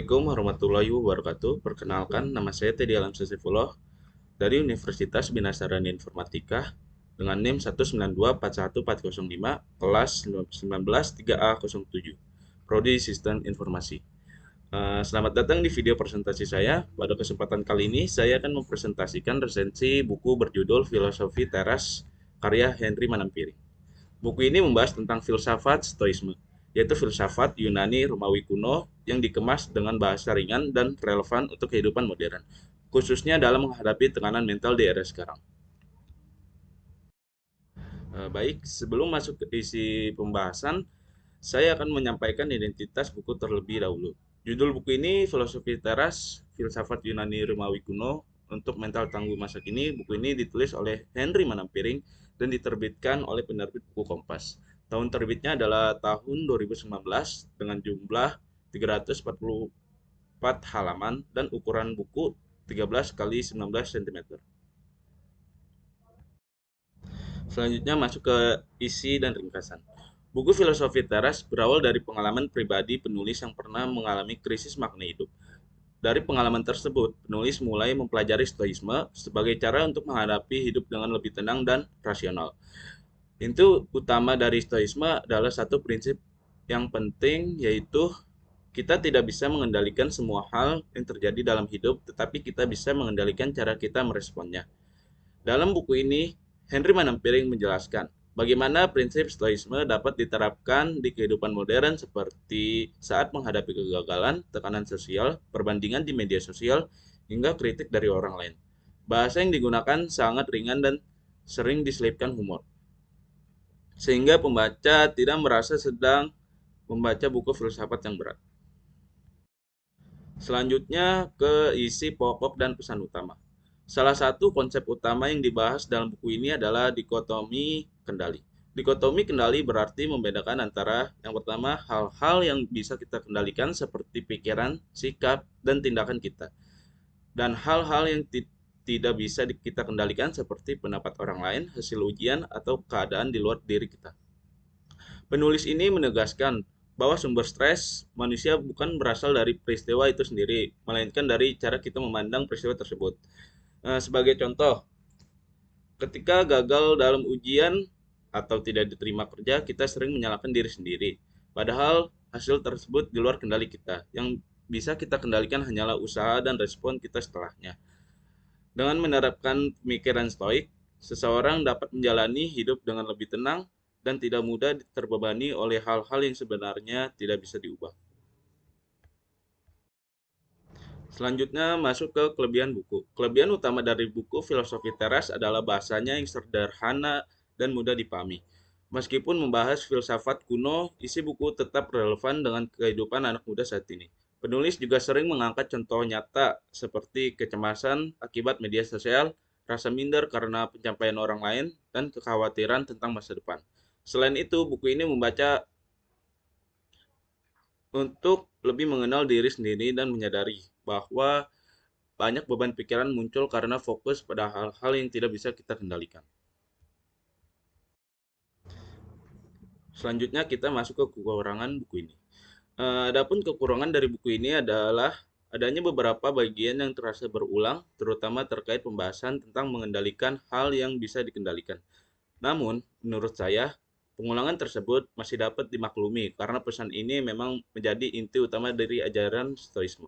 Assalamualaikum warahmatullahi wabarakatuh. Perkenalkan, nama saya Teddy Alam Saifullah dari Universitas Bina Sarana Informatika dengan NIM 1924145 kelas 19 3A07 Prodi Sistem Informasi. Selamat datang di video presentasi saya. Pada kesempatan kali ini, saya akan mempresentasikan resensi buku berjudul Filosofi Teras karya Henry Manampiring. Buku ini membahas tentang filsafat Stoisme, yaitu filsafat Yunani Romawi kuno yang dikemas dengan bahasa ringan dan relevan untuk kehidupan modern, khususnya dalam menghadapi tekanan mental di era sekarang. Baik, sebelum masuk ke isi pembahasan, saya akan menyampaikan identitas buku terlebih dahulu. Judul buku ini Filosofi Teras, Filsafat Yunani Romawi Kuno untuk Mental Tangguh Masa Kini. Buku ini ditulis oleh Henry Manampiring dan diterbitkan oleh penerbit buku Kompas. Tahun terbitnya adalah tahun 2019 dengan jumlah 344 halaman dan ukuran buku 13 kali 19 cm. Selanjutnya masuk ke isi dan ringkasan. Buku Filosofi Teras berawal dari pengalaman pribadi penulis yang pernah mengalami krisis makna hidup. Dari pengalaman tersebut, penulis mulai mempelajari stoisme sebagai cara untuk menghadapi hidup dengan lebih tenang dan rasional. Inti utama dari stoisme adalah satu prinsip yang penting, yaitu kita tidak bisa mengendalikan semua hal yang terjadi dalam hidup, tetapi kita bisa mengendalikan cara kita meresponnya. Dalam buku ini, Henry Manampiring menjelaskan bagaimana prinsip stoisme dapat diterapkan di kehidupan modern seperti saat menghadapi kegagalan, tekanan sosial, perbandingan di media sosial, hingga kritik dari orang lain. Bahasa yang digunakan sangat ringan dan sering diselipkan humor, sehingga pembaca tidak merasa sedang membaca buku filsafat yang berat. Selanjutnya ke isi pokok dan pesan utama. Salah satu konsep utama yang dibahas dalam buku ini adalah dikotomi kendali. Dikotomi kendali berarti membedakan antara yang pertama hal-hal yang bisa kita kendalikan seperti pikiran, sikap, dan tindakan kita. Dan hal-hal yang tidak bisa kita kendalikan seperti pendapat orang lain, hasil ujian, atau keadaan di luar diri kita. Penulis ini menegaskan bahwa sumber stres manusia bukan berasal dari peristiwa itu sendiri, melainkan dari cara kita memandang peristiwa tersebut. Sebagai contoh, ketika gagal dalam ujian atau tidak diterima kerja, kita sering menyalahkan diri sendiri. Padahal hasil tersebut di luar kendali kita. Yang bisa kita kendalikan hanyalah usaha dan respon kita setelahnya. Dengan menerapkan pemikiran stoik, seseorang dapat menjalani hidup dengan lebih tenang dan tidak mudah terbebani oleh hal-hal yang sebenarnya tidak bisa diubah. Selanjutnya masuk ke kelebihan buku. Kelebihan utama dari buku Filosofi Teras adalah bahasanya yang sederhana dan mudah dipahami. Meskipun membahas filsafat kuno, isi buku tetap relevan dengan kehidupan anak muda saat ini. Penulis juga sering mengangkat contoh nyata seperti kecemasan akibat media sosial, rasa minder karena pencapaian orang lain, dan kekhawatiran tentang masa depan. Selain itu, buku ini membaca untuk lebih mengenal diri sendiri dan menyadari bahwa banyak beban pikiran muncul karena fokus pada hal-hal yang tidak bisa kita kendalikan. Selanjutnya kita masuk ke kekurangan buku ini. Adapun kekurangan dari buku ini adalah adanya beberapa bagian yang terasa berulang, terutama terkait pembahasan tentang mengendalikan hal yang bisa dikendalikan. Namun, menurut saya, pengulangan tersebut masih dapat dimaklumi karena pesan ini memang menjadi inti utama dari ajaran Stoisme.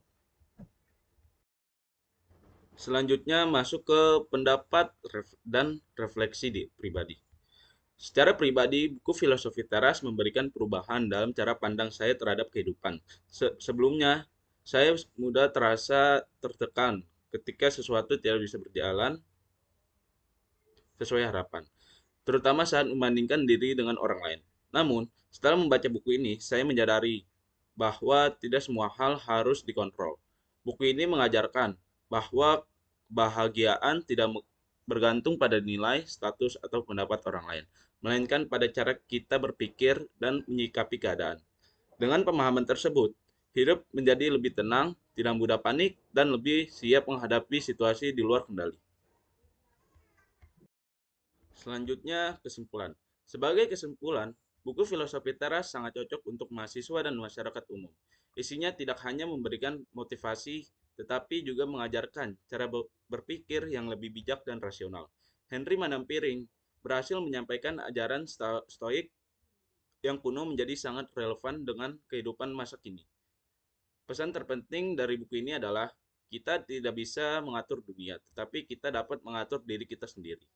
Selanjutnya masuk ke pendapat dan refleksi pribadi. Secara pribadi, buku Filosofi Teras memberikan perubahan dalam cara pandang saya terhadap kehidupan. Sebelumnya, saya mudah terasa tertekan ketika sesuatu tidak bisa berjalan sesuai harapan, terutama saat membandingkan diri dengan orang lain. Namun, setelah membaca buku ini, saya menyadari bahwa tidak semua hal harus dikontrol. Buku ini mengajarkan bahwa kebahagiaan tidak bergantung pada nilai, status, atau pendapat orang lain, melainkan pada cara kita berpikir dan menyikapi keadaan. Dengan pemahaman tersebut, hidup menjadi lebih tenang, tidak mudah panik, dan lebih siap menghadapi situasi di luar kendali. Selanjutnya, kesimpulan. Sebagai kesimpulan, buku Filosofi Teras sangat cocok untuk mahasiswa dan masyarakat umum. Isinya tidak hanya memberikan motivasi, tetapi juga mengajarkan cara berpikir yang lebih bijak dan rasional. Henry Manampiring berhasil menyampaikan ajaran Stoik yang kuno menjadi sangat relevan dengan kehidupan masa kini. Pesan terpenting dari buku ini adalah kita tidak bisa mengatur dunia, tetapi kita dapat mengatur diri kita sendiri.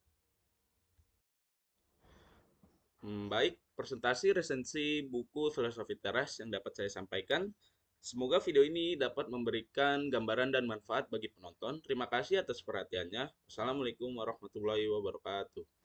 Baik, presentasi resensi buku Filosofi Teras yang dapat saya sampaikan. Semoga video ini dapat memberikan gambaran dan manfaat bagi penonton. Terima kasih atas perhatiannya. Wassalamualaikum warahmatullahi wabarakatuh.